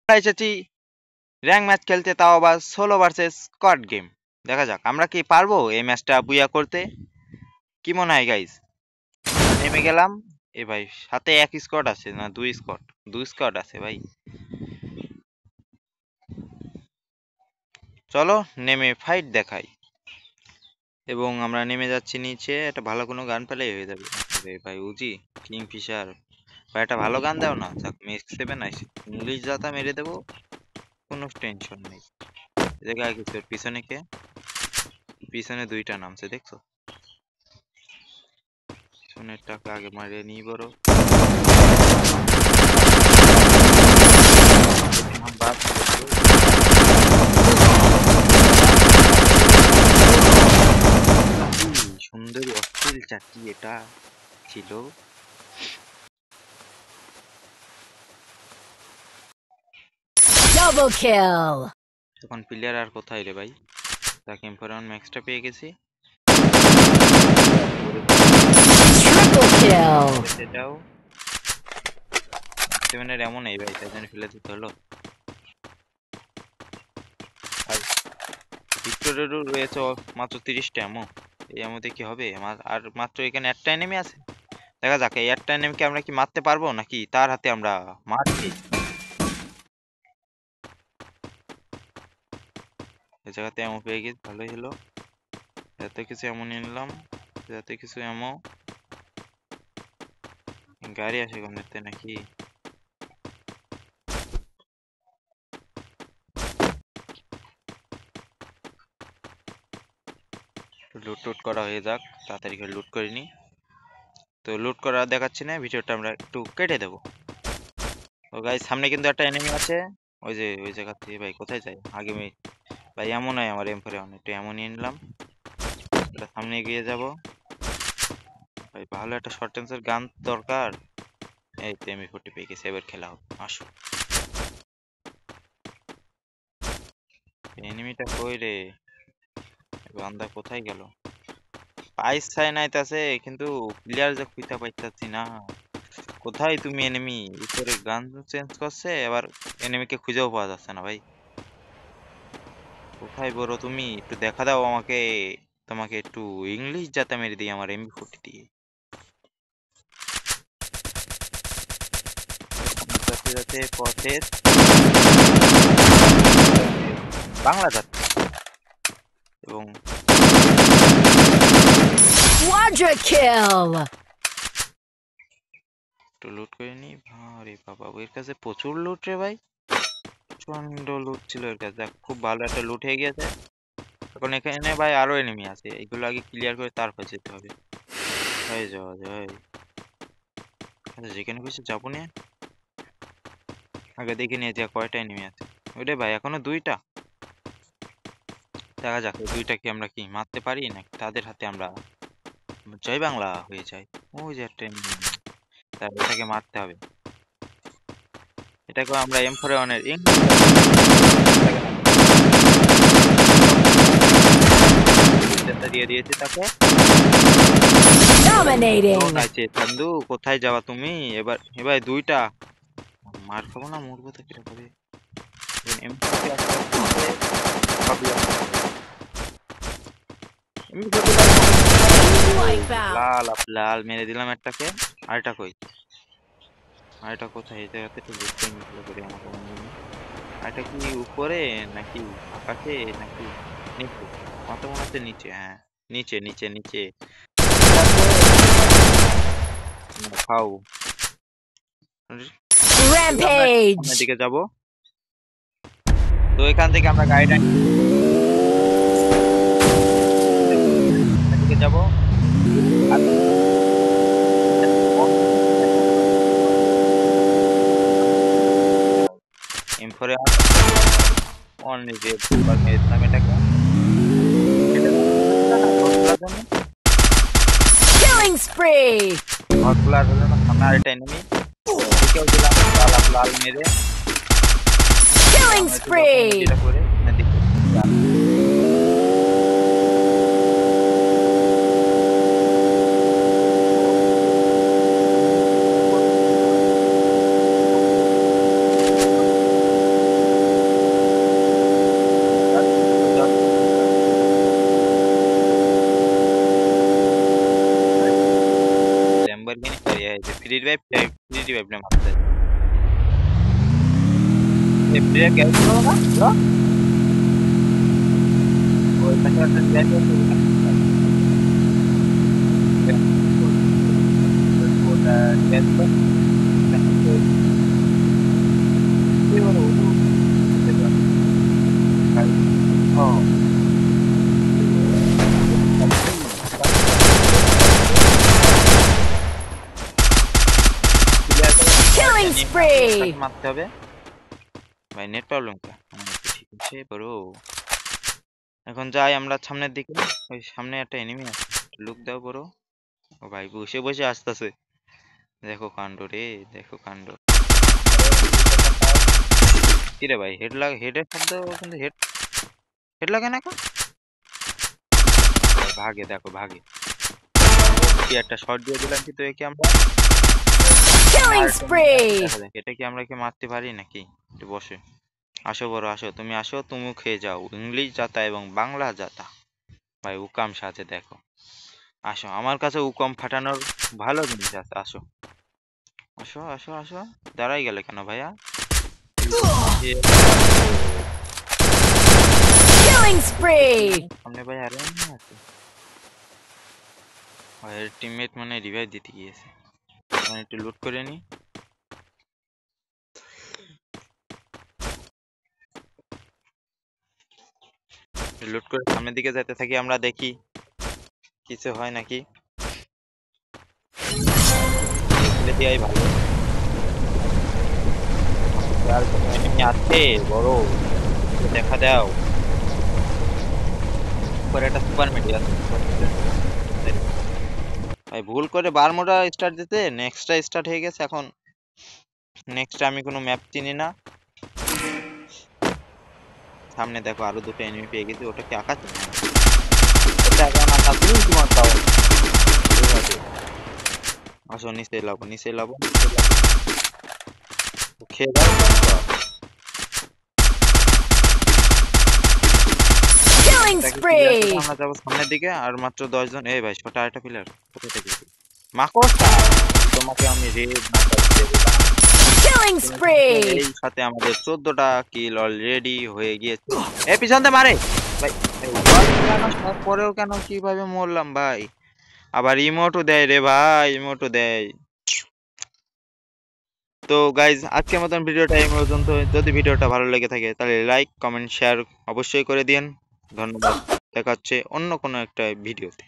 আমরা এসেছি rank match খেলতে, তাও আবার সোলো ভার্সেস স্কোয়াড গেম। দেখা যাক আমরা কি পারবো এই ম্যাচটা বুইয়া করতে। কি মনে হয় গাইস? নেমে গেলাম। এ ভাই সাথে এক স্কোয়াড আছে না দুই স্কোয়াড আছে ভাই। চলো নেমে ফাইট দেখাই। এবং আমরা নেমে যাচ্ছি নিচে। একটা ভালো কোনো গান পেলেই হয়ে যাবে। আরে ভাই উজি কিংফিশার ভাই, একটা ভালো গান দাও না। যাক মেক্স 7 আইছে, ইংলিশ যাতা মেরে দেবো, কোনো টেনশন নেই। জায়গায় কিছু পিছনে কে? পিছনে দুইটা নামছে দেখছো? পিছনের টাকা আগে মারিয়ে নিই বড়। সুন্দরী অশ্লীল চাকরি এটা ছিল। Double kill. এখন প্লেয়ার আর কোথায় রে ভাই? তাকে এমফোরন ম্যাক্সটা পেয়ে গেছি। Triple kill. সেটাও 7 এর এমন এই ভাই, তাই জন্য ফেলে দিতে হলো। আর ভিক্টোরিয়ারও রয়েছে মাত্র 30টা এমন। এই মধ্যে কি হবে? আর মাত্র এখানে একটা এনিমি আছে। দেখা যাক এই একটা এনিমিকে আমরা কি মারতে পারবো নাকি তার হাতে আমরা মারছি। এই জায়গাতে এমন পেয়ে গেছি, ভালোই হলো। এত কিছু এমন নিলাম, যাতে কিছু এমন গাড়ি আসে কোনতে নাকি। লুট টুট করা হয়ে যাক, তাড়াতাড়ি করে লুট করে নি। তো লুট করা দেখাচ্ছি না, ভিডিওটা আমরা একটু কেটে দেবো। তো গাইস সামনে কিন্তু একটা এনিমি আছে। ওই যে ওই জায়গা থেকে ভাই কোথায় যায় আগে ভাই এমন হয় আমার এমফোরে একটু এমন নিয়ে নিলাম। এটা সামনে এগিয়ে যাব ভাই, ভালো একটা শর্ট রেঞ্জের গান দরকার। এই তো এমি 40 পেয়ে গেছে, এবার খেলা হবে, আসো। এনিমিটা কই রে? বান্দা কোথায় গেল? পাইস ছাই নাইতাছে কিন্তু প্লেয়ার যে খুঁজে পাইতাছি না। কোথায় তুমি এনিমি? উপরে গান চেঞ্জ করছে, এবার এনিমিকে খুঁজেও পাওয়া যাচ্ছে না ভাই। কোথায় বড় তুমি? একটু দেখা দাও আমাকে। তোমাকে একটু ইংলিশ যাতে মেরে দিই আমার এমবি 40 দিয়ে। যাতে যাতে পথের বাংলা যাচ্ছে এবং Quadra kill. একটু লুট করে নি। আরে বাবা এর কাছে প্রচুর লুট রে ভাই, প্রচন্ড লুট ছিল এর কাছে। দেখ, খুব ভালো একটা লুট হয়ে গেছে। এখন এখানে ভাই আরো এনিমি আছে, এগুলো আগে ক্লিয়ার করে তারপর যেতে হবে। হয়ে যাওয়া যায়। আচ্ছা যেখানে খুশি যাবো না, আগে দেখে নিয়ে যে কয়টা এনিমি আছে। ওরে ভাই এখনো দুইটা। দেখা যাক এই দুইটা কি আমরা কি মারতে পারি নাকি তাদের হাতে আমরা জয় বাংলা হয়ে যায়। ওই যে একটা enemy, তার এটাকে মারতে হবে। এটাকে আমরা M41 এর দিয়ে দিয়েছি তাকে। Dominating. আছে চান্দু, কোথায় যাওয়া তুমি? এবার এবার দুইটা মার খাবো না, মরবো তো কিরা করে। M40 আস্তে আস্তে সবই আসছে। M40 Wipeout. লাল মেরে দিলাম একটাকে। আরেকটা কই? আরেকটা কোথায়? এই জায়গাতে একটু লুট করে নিতে পারি আমাকে মনে হয়। আরেকটা কি উপরে নাকি আকাশে নাকি নিচে? আমার তো মনে হচ্ছে নিচে। হ্যাঁ নিচে নিচে নিচে খাও। Rampage. সামনের দিকে যাব। তো এখান থেকে আমরা গাড়িটা দিকে যাব। M4 অনলি যে দুবার মেরেছিলাম এটাকে। Killing spree. হটলার হলো না, সামনে আরেকটা এনিমি। একেও দিলাম লাল মেরে। Killing spree. যেটা করে এদিকে রিভাইভ রিভাইভ না মারতে এই ব্রেক গেল না ব্রো ওই পাশে একটা রিভাইভ আছে ওটা গেল Oh. Killing spree! মারতে হবে ভাই নেট প্রবলেম কা ঠিক আছে ব্রো এখন যাই আমরা সামনের দিকে ওই সামনে একটা এনিমি আছে লুক দাও ব্রো ও ভাই বসে বসে আসতেছে দেখো কাণ্ড রে দেখো কাণ্ড কি রে ভাই হেডের শব্দ কিন্তু হেড লাগে না ভাগে দেখো ভাগে কি একটা শট দিয়ে দিলাম কিন্তু একে আমরা Killing spree! এটা কি আমরা কি মারতে পারি নাকি একটু বসে আসো বড় আসো তুমি আসো তুমি খেয়ে যাও ইংলিশ জাতা এবং বাংলা জাতা ভাই উকাম সাথে দেখো আসো আমার কাছে উকাম ফাটানোর ভালো জিনিস আছে আসো আসো আসো আসো দাঁড়াই গেলে কেন ভাইয়া Killing spree! সামনে ভাই আরে আছে ভাইয়ের টিমমেট মানে রিভাইভ দিতে গিয়েছে আমি একটু লুট করে নি লুট করে সামনের দিকে যেতে থাকি আমরা দেখি কিছু হয় নাকি দেখি আই ভালো আর এনিমি আছে বড় দেখা দাও পরে একটা সুপার মিডি আছে ভাই ভুল করে বারমোডা স্টার্ট দিতে নেক্সটটা স্টার্ট হয়ে গেছে এখন নেক্সট আমি কোনো ম্যাপ চিনি না সামনে দেখো আরো দুটো এনিমি পেয়ে গেছি ওটা কি আকাশ ওটা এখন আকাশ তোমার তাও আসো নিচে লাভ খেয়ে দাও Killing spree! আমরা যাবো সামনের দিকে আর মাত্র 10 জন এই ভাই ছোট একটা প্লেয়ার কোথা থেকে মাকড় তোমাকে আমি রেড Killing spree! এই সাথে আমাদের 14টা কিল অলরেডি হয়ে গিয়েছে এই পিছনতে মারে ভাই পরেও কেন কিভাবে মরলাম ভাই আবার ইমোটও দেয় রে ভাই ইমোটও দেয় তো গাইজ আজকের মতন ভিডিওটা এই পর্যন্ত যদি ভিডিওটা ভালো লেগে থাকে তাহলে লাইক কমেন্ট শেয়ার অবশ্যই করে দিন ধন্যবাদ দেখা হচ্ছে অন্য কোনো একটা ভিডিওতে